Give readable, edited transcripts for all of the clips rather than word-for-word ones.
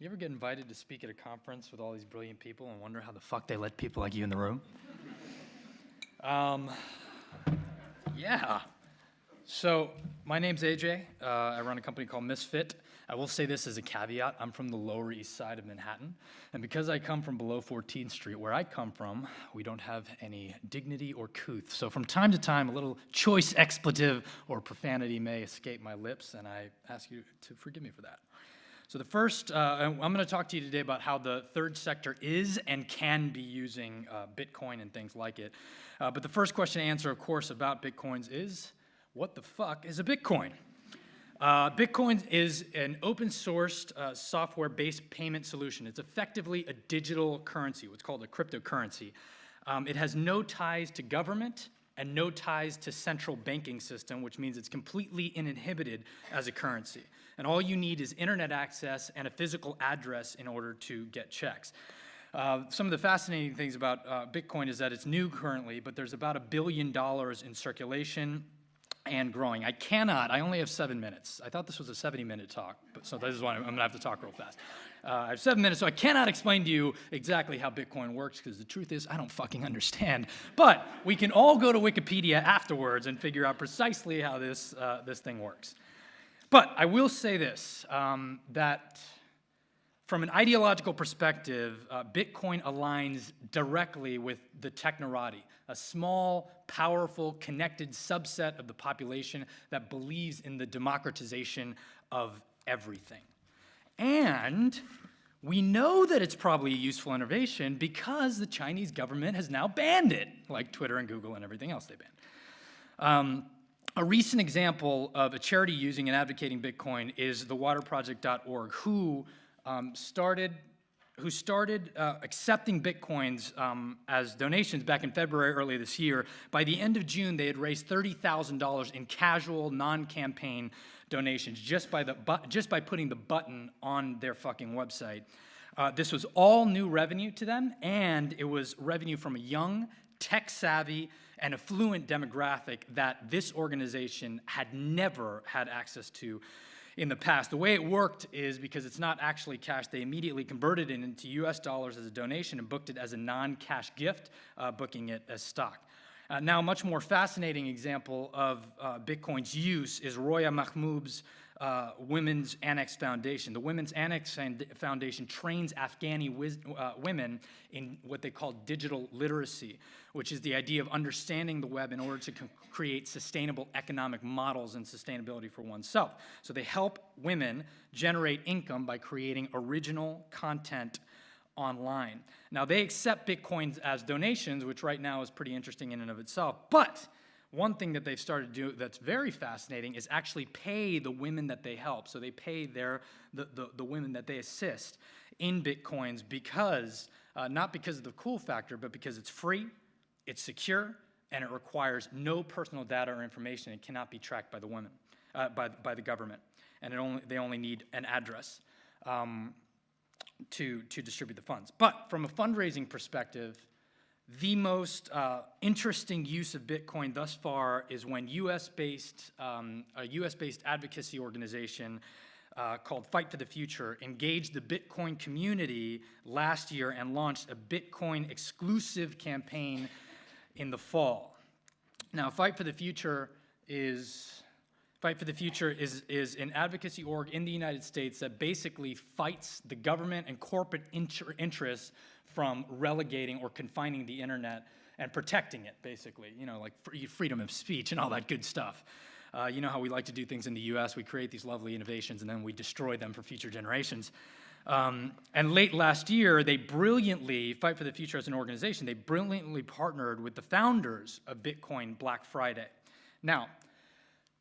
You ever get invited to speak at a conference with all these brilliant people and wonder how the fuck they let people like you in the room? Yeah. So my name's AJ. I run a company called Misfit. I will say this as a caveat. I'm from the Lower East Side of Manhattan. And because I come from below 14th Street, where I come from, we don't have any dignity or couth. So from time to time, a little choice expletive or profanity may escape my lips, and I ask you to forgive me for that. So the first, I'm going to talk to you today about how the third sector is and can be using Bitcoin and things like it. But the first question to answer, of course, about Bitcoins is, what the fuck is a Bitcoin? Bitcoin is an open-sourced software-based payment solution. It's effectively a digital currency, what's called a cryptocurrency. It has no ties to government and no ties to central banking system, which means it's completely uninhibited as a currency. And all you need is internet access and a physical address in order to get checks. Some of the fascinating things about Bitcoin is that it's new currently, but there's about $1 billion in circulation and growing. I only have 7 minutes. I thought this was a 70-minute talk, so this is why I'm gonna have to talk real fast. I have 7 minutes, so I cannot explain to you exactly how Bitcoin works, because the truth is, I don't fucking understand. But we can all go to Wikipedia afterwards and figure out precisely how this thing works. But I will say this, that from an ideological perspective, Bitcoin aligns directly with the technorati, a small, powerful, connected subset of the population that believes in the democratization of everything. And we know that it's probably a useful innovation because the Chinese government has now banned it, like Twitter and Google and everything else they banned. A recent example of a charity using and advocating Bitcoin is the waterproject.org, who started accepting Bitcoins as donations back in February earlier this year. By the end of June, they had raised $30,000 in casual, non-campaign donations just by putting the button on their fucking website. This was all new revenue to them, and it was revenue from a young, tech-savvy, and affluent demographic that this organization had never had access to in the past. The way it worked is because it's not actually cash, they immediately converted it into US dollars as a donation and booked it as a non-cash gift, booking it as stock. Now, a much more fascinating example of Bitcoin's use is Roya Mahmoob's Women's Annex Foundation. The Women's Annex Foundation trains Afghani women in what they call digital literacy, which is the idea of understanding the web in order to create sustainable economic models and sustainability for oneself. So they help women generate income by creating original content online. Now, they accept Bitcoins as donations, which right now is pretty interesting in and of itself, but one thing that they've started to do that's very fascinating is actually pay the women that they help. So they pay the women that they assist in Bitcoins because, not because of the cool factor, but because it's free, it's secure, and it requires no personal data or information. It cannot be tracked by the women, by the government. And they only need an address to distribute the funds. But from a fundraising perspective, the most interesting use of Bitcoin thus far is when a US-based advocacy organization called Fight for the Future engaged the Bitcoin community last year and launched a Bitcoin exclusive campaign in the fall. Now, Fight for the Future is an advocacy org in the United States that basically fights the government and corporate interests from relegating or confining the internet and protecting it, basically, like freedom of speech and all that good stuff. You know how we like to do things in the US, we create these lovely innovations and then we destroy them for future generations. And late last year, Fight for the Future as an organization, they brilliantly partnered with the founders of Bitcoin Black Friday. Now,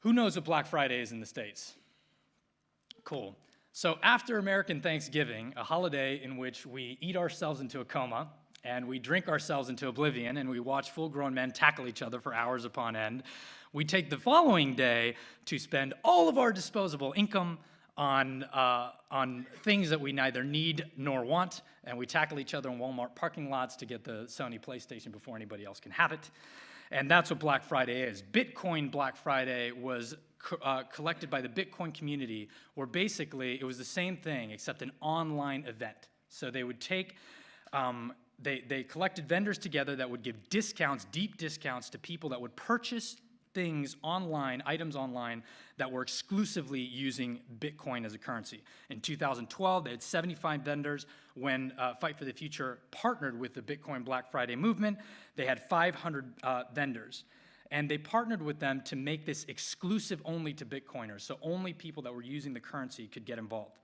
who knows what Black Friday is in the States? Cool. So after American Thanksgiving, a holiday in which we eat ourselves into a coma, and we drink ourselves into oblivion, and we watch full-grown men tackle each other for hours upon end, we take the following day to spend all of our disposable income on things that we neither need nor want, and we tackle each other in Walmart parking lots to get the Sony PlayStation before anybody else can have it. And that's what Black Friday is. Bitcoin Black Friday was collected by the Bitcoin community, where basically it was the same thing except an online event. So they would take, they collected vendors together that would give discounts, deep discounts to people that would purchase things online, items online, that were exclusively using Bitcoin as a currency. In 2012, they had 75 vendors. When Fight for the Future partnered with the Bitcoin Black Friday movement, they had 500 vendors. And they partnered with them to make this exclusive only to Bitcoiners, so only people that were using the currency could get involved.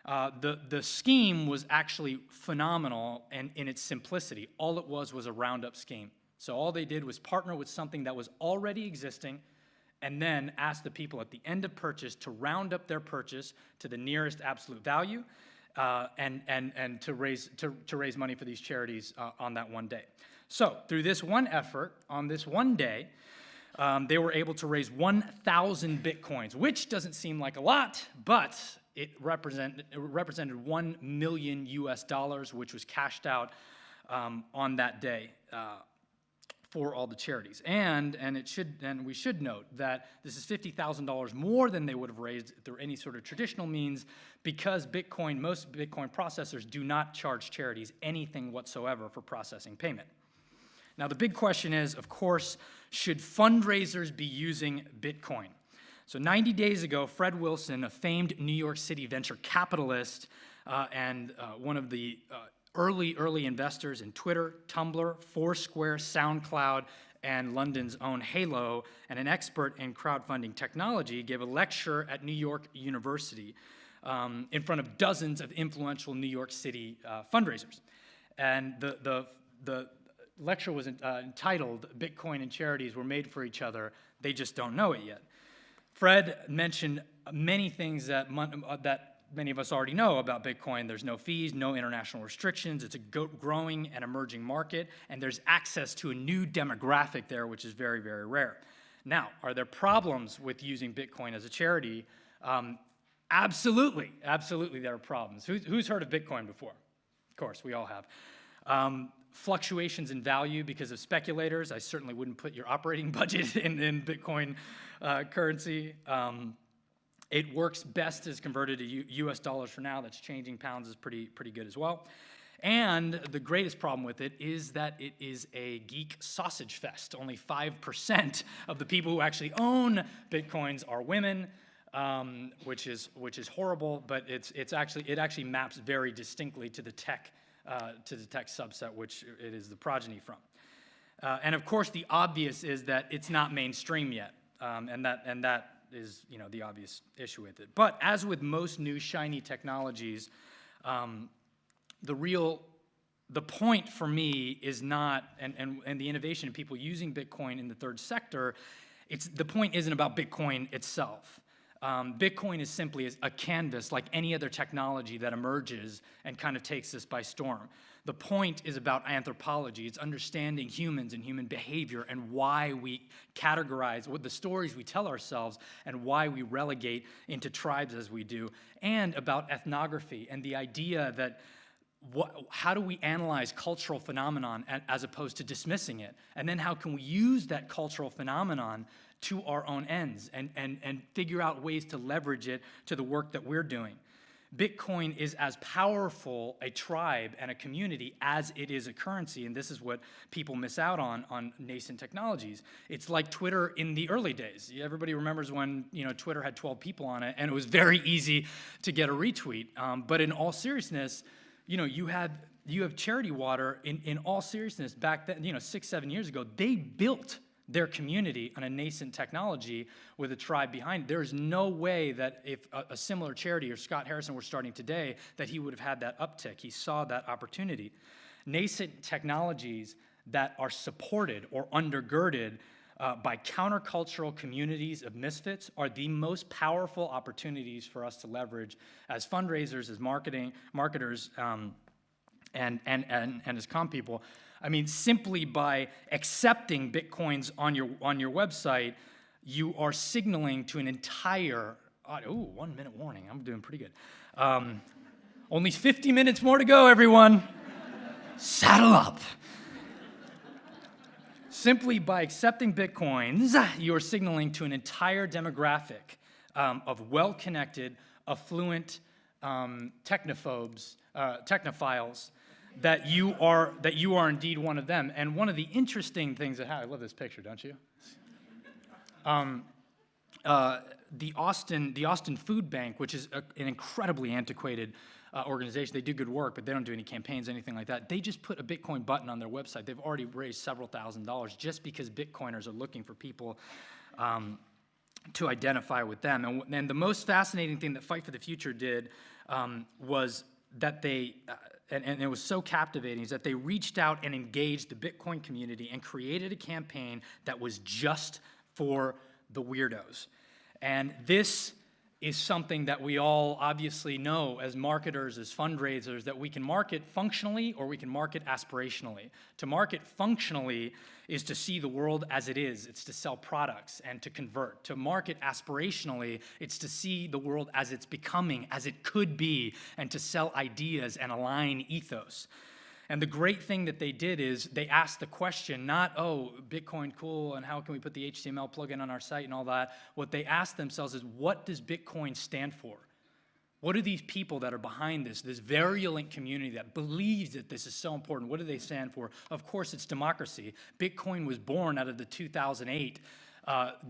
The scheme was actually phenomenal and in its simplicity. All it was a roundup scheme. So all they did was partner with something that was already existing and then ask the people at the end of purchase to round up their purchase to the nearest absolute value and to raise money for these charities on that one day. So through this one effort, on this one day, they were able to raise 1,000 Bitcoins, which doesn't seem like a lot, but it represented $1 million US, which was cashed out on that day for all the charities. And we should note that this is $50,000 more than they would have raised through any sort of traditional means, because most Bitcoin processors do not charge charities anything whatsoever for processing payment. Now, the big question is, of course, should fundraisers be using Bitcoin? So 90 days ago, Fred Wilson, a famed New York City venture capitalist and one of the early investors in Twitter, Tumblr, Foursquare, SoundCloud, and London's own Halo, and an expert in crowdfunding technology, gave a lecture at New York University in front of dozens of influential New York City fundraisers. And the lecture was entitled, "Bitcoin and Charities Were Made for Each Other, They Just Don't Know It Yet." Fred mentioned many things that many of us already know about Bitcoin. There's no fees, no international restrictions. It's a growing and emerging market, and there's access to a new demographic there, which is very, very rare. Now, are there problems with using Bitcoin as a charity? Absolutely, absolutely there are problems. Who's heard of Bitcoin before? Of course, we all have. Fluctuations in value because of speculators. I certainly wouldn't put your operating budget in Bitcoin currency. It works best as converted to US dollars for now. That's changing. Pounds is pretty good as well. And the greatest problem with it is that it is a geek sausage fest. Only 5% of the people who actually own Bitcoins are women, which is horrible. But it actually maps very distinctly to the tech subset, which it is the progeny from. And of course, the obvious is that it's not mainstream yet, and that is the obvious issue with it. But as with most new shiny technologies, the point for me is not, and the innovation of people using Bitcoin in the third sector, the point isn't about Bitcoin itself. Bitcoin is simply a canvas like any other technology that emerges and kind of takes us by storm. The point is about anthropology. It's understanding humans and human behavior and why we categorize what the stories we tell ourselves and why we relegate into tribes as we do, and about ethnography and the idea that how do we analyze cultural phenomenon as opposed to dismissing it? And then how can we use that cultural phenomenon to our own ends and figure out ways to leverage it to the work that we're doing? Bitcoin is as powerful a tribe and a community as it is a currency, and this is what people miss out on nascent technologies. It's like Twitter in the early days. Everybody remembers when Twitter had 12 people on it, and it was very easy to get a retweet. But in all seriousness, you have Charity Water. In all seriousness, back then, 6-7 years ago, they built their community on a nascent technology with a tribe behind it. There's no way that if a similar charity or Scott Harrison were starting today, that he would have had that uptick. He saw that opportunity. Nascent technologies that are supported or undergirded by countercultural communities of misfits are the most powerful opportunities for us to leverage as fundraisers, as marketers, and as comm people. I mean, simply by accepting Bitcoins on your website, you are signaling to an entire, 1 minute warning, I'm doing pretty good. Only 50 minutes more to go, everyone. Saddle up. Simply by accepting Bitcoins, you are signaling to an entire demographic of well-connected, affluent technophiles that you are indeed one of them. And one of the interesting things that I love this picture, don't you? The Austin Food Bank, which is an incredibly antiquated organization. They do good work, but they don't do any campaigns, anything like that. They just put a Bitcoin button on their website. They've already raised several $1,000s just because Bitcoiners are looking for people to identify with them. And the most fascinating thing that Fight for the Future did was that they, and it was so captivating, is that they reached out and engaged the Bitcoin community and created a campaign that was just for the weirdos. And this is something that we all obviously know as marketers, as fundraisers, that we can market functionally or we can market aspirationally. To market functionally is to see the world as it is. It's to sell products and to convert. To market aspirationally, it's to see the world as it's becoming, as it could be, and to sell ideas and align ethos. And the great thing that they did is they asked the question, not, oh, Bitcoin, cool, and how can we put the HTML plugin on our site and all that. What they asked themselves is, what does Bitcoin stand for? What are these people that are behind this virulent community that believes that this is so important? What do they stand for? Of course, it's democracy. Bitcoin was born out of the 2008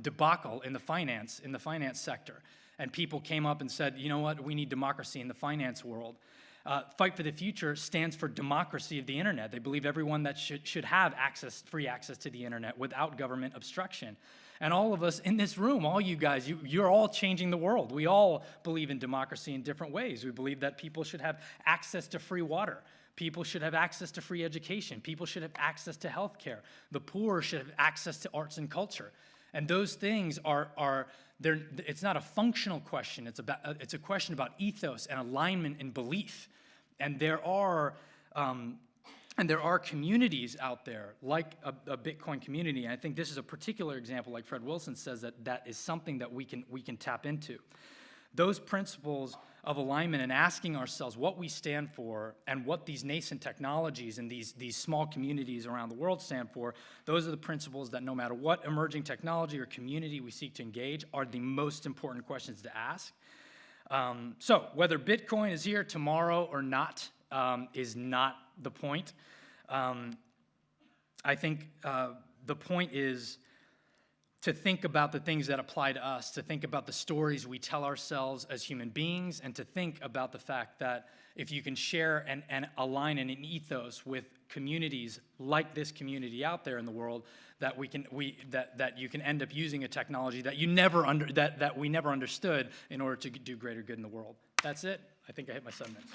debacle in the finance sector. And people came up and said, you know what, we need democracy in the finance world. Fight for the Future stands for democracy of the internet. They believe everyone that should have free access to the internet without government obstruction. And all of us in this room, all you guys, you're all changing the world. We all believe in democracy in different ways. We believe that people should have access to free water. People should have access to free education. People should have access to health care. The poor should have access to arts and culture. And those things it's not a functional question. It's a question about ethos and alignment and belief. And there are communities out there like a Bitcoin community. And I think this is a particular example, like Fred Wilson says, that is something that we can tap into. Those principles of alignment and asking ourselves what we stand for and what these nascent technologies and these small communities around the world stand for, those are the principles that no matter what emerging technology or community we seek to engage are the most important questions to ask. So whether Bitcoin is here tomorrow or not is not the point. I think the point is to think about the things that apply to us, to think about the stories we tell ourselves as human beings, and to think about the fact that if you can share and align in an ethos with communities like this community out there in the world, that you can end up using a technology that we never understood in order to do greater good in the world. That's it. I think I hit my 7 minutes.